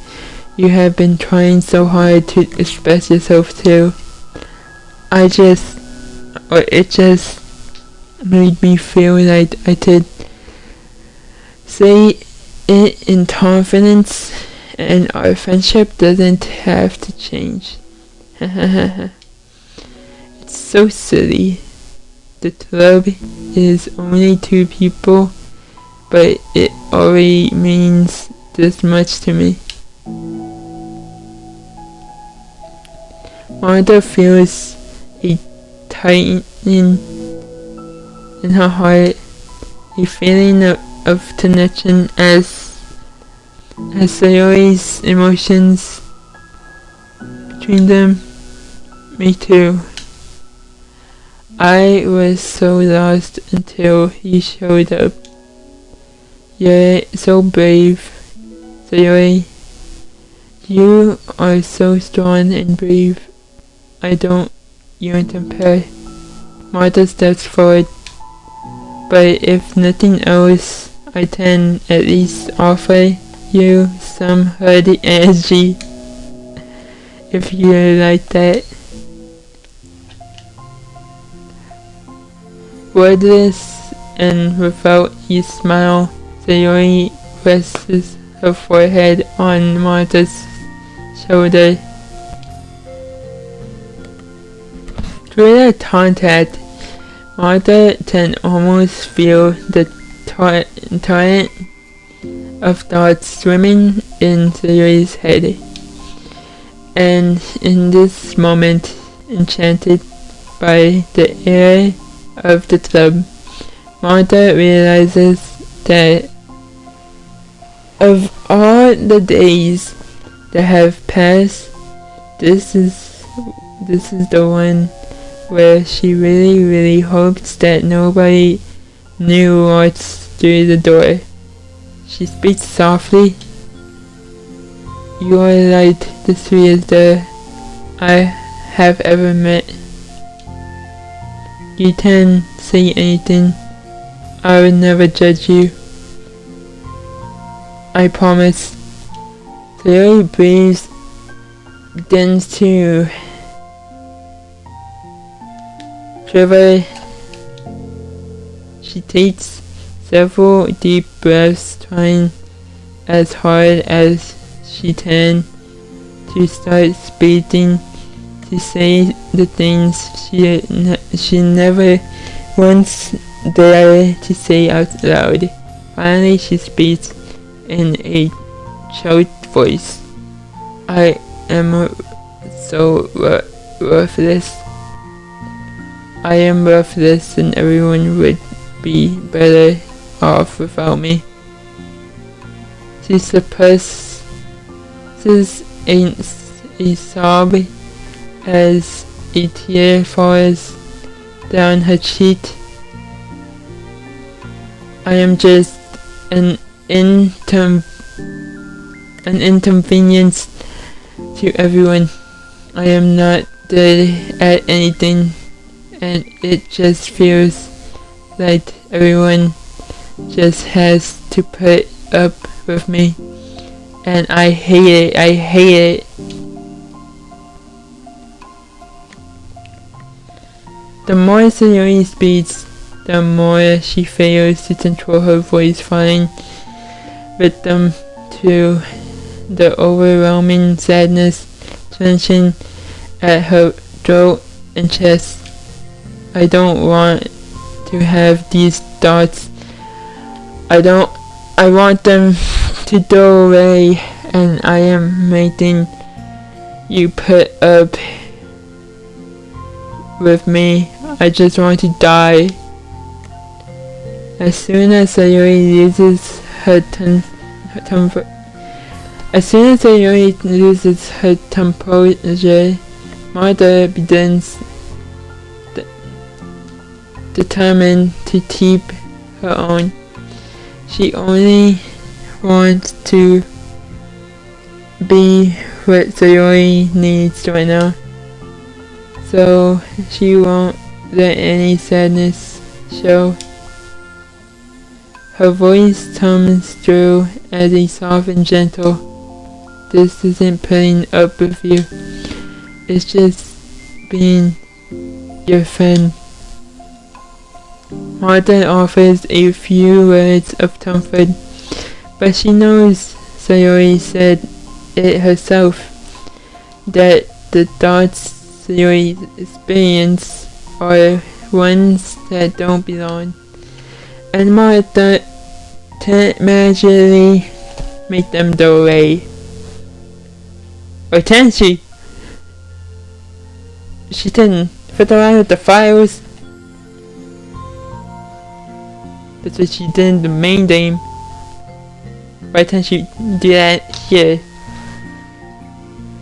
you have been trying so hard to express yourself too. It just made me feel like I could say it in confidence, and our friendship doesn't have to change. It's so silly. The club is only 2 people, but it already means this much to me. Martha feels a tightening in her heart, a feeling of connection as Sayori's emotions between them. Me too. I was so lost until you showed up. You're so brave, Sayori. You are so strong and brave. I don't even compare. Martha steps forward. But if nothing else, I can at least offer you some hardy energy. If you like that. Wordless and without a smile, Sayori rests her forehead on Martha's shoulder. Through the contact, Martha can almost feel the torrent of thoughts swimming in Sayori's head. And in this moment, enchanted by the air of the club, Martha realizes that of all the days that have passed, this is the one where she really hopes that nobody knew what's through the door. She speaks softly. You are like the sweetest I have ever met. You can say anything. I would never judge you. I promise. Sayori breathes, begins to shiver. She takes several deep breaths, trying as hard as she can to start speaking, to say the things she never once dared to say out loud. Finally, she speaks in a choked voice. I am so worthless. I am worthless, and everyone would be better off without me. She suppresses a sob as a tear falls down her cheek. I am just an inconvenience to everyone. I am not good at anything, and it just feels like everyone just has to put up with me, and I hate it. The more Sayori speaks, the more she fails to control her voice, falling victim to the overwhelming sadness, tension at her throat and chest. I don't want to have these thoughts. I want them to go away, and I am making you put up with me. I just want to die. As soon as Sayori loses her composure, Mother begins determined to keep her own. She only wants to be what Sayori needs right now, so she won't let any sadness show. Her voice comes through as a soft and gentle. This isn't putting up with you. It's just being your friend. Martha offers a few words of comfort, but she knows Sayori said it herself, that the thoughts Sayori experiences are ones that don't belong, and Martha can't magically make them go away. Or can she? She can fiddle around with the files. That's what she did in the main game. Why can't she do that here?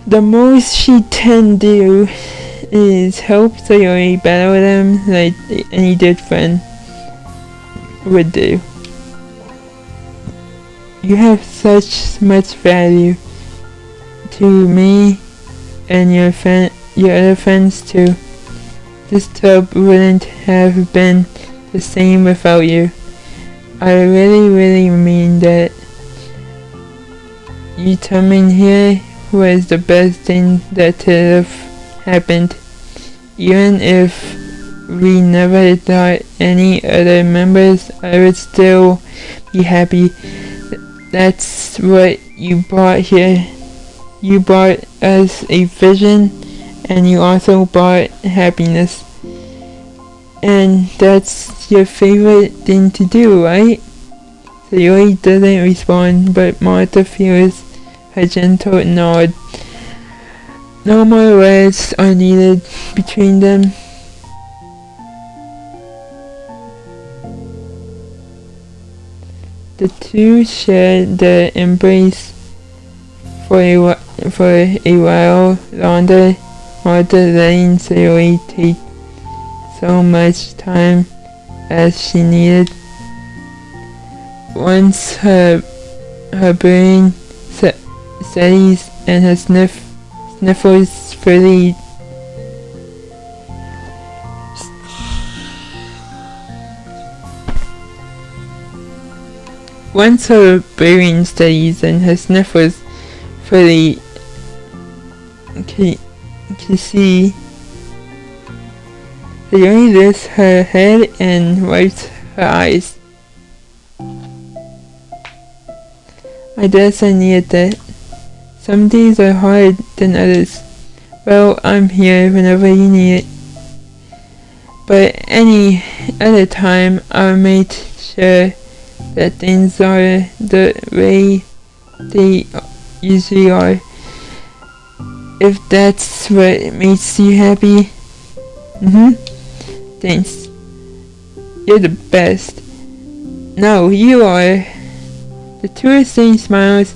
The most she can do is help Sayori battle them like any good friend would do. You have such much value to me and your other friends too. This club wouldn't have been the same without you. I really mean that. You coming here was the best thing that could have happened. Even if we never got any other members, I would still be happy. That's what you brought here. You brought us a vision, and you also brought happiness. And that's your favorite thing to do, right? Sayori doesn't respond, but Martha feels her gentle nod. No more words are needed between them. The two shared their embrace for a while longer, Martha letting Sayori take so much time as she needed. Once her brain steadies and her sniffles fully Once her breathing steadies and her sniffles fully can see, she only lifts her head and wipes her eyes. I guess I needed that. Some days are harder than others. Well, I'm here whenever you need it. But any other time, I'll make sure that things are the way they usually are. If that's what makes you happy. Thanks. You're the best. No, you are. The tourist thing smiles.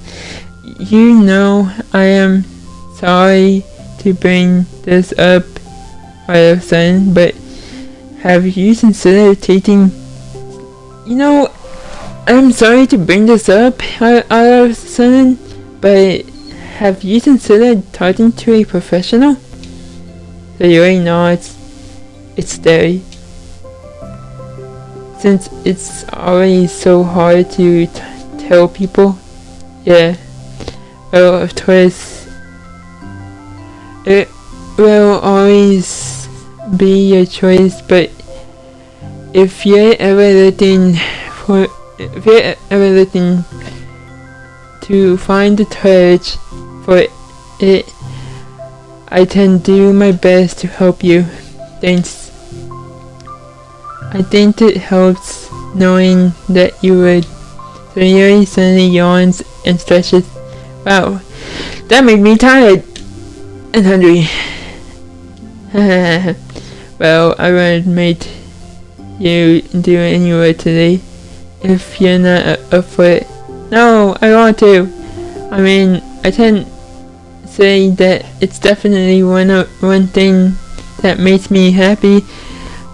You know I am sorry to bring this up all of a sudden, but have you considered taking... I'm sorry to bring this up all of a sudden, but have you considered talking to a professional? So you already know it's scary. Since it's already so hard to tell people. Yeah. Well, of course, it will always be your choice, but if you're ever looking to find the courage for it, I can do my best to help you. Thanks. I think it helps knowing that you would. So Yuri suddenly yawns and stretches. Wow, that made me tired and hungry. Well, I won't make you do any work today if you're not up for it. No, I want to. I mean, I can't say that it's definitely one thing that makes me happy.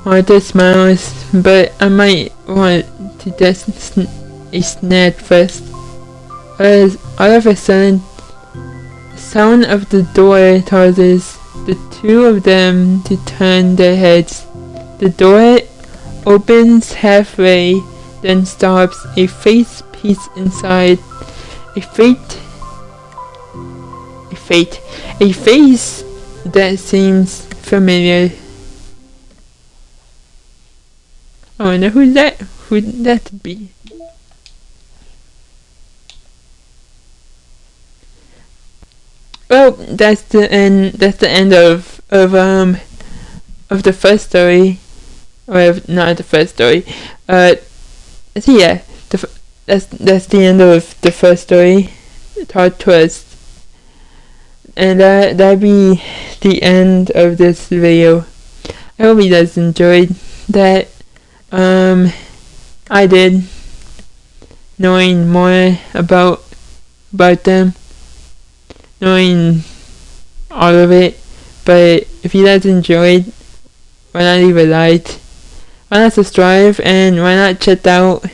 Martha smiles, but I might want to just a snack first. All of a sudden, the sound of the door causes the two of them to turn their heads. The door opens halfway, then stops. A face peeks inside. A face that seems familiar. I wonder who'd that be? Well, that's the end of the first story, or not the first story. So yeah, that's the end of the first story, Thought Twist, and that'd be the end of this video. I hope you guys enjoyed that. I did, knowing more about them, knowing all of it. But if you guys enjoyed, why not leave a like, why not subscribe, and why not check out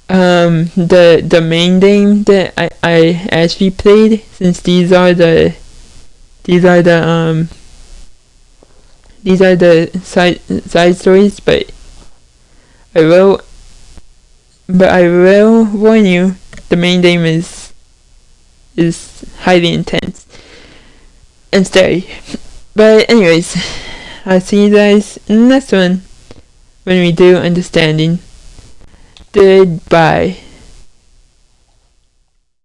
the main game that I actually played, since these are the side stories. But I will warn you, the main game is highly intense and scary. But anyways, I'll see you guys in the next one when we do Understanding. Goodbye.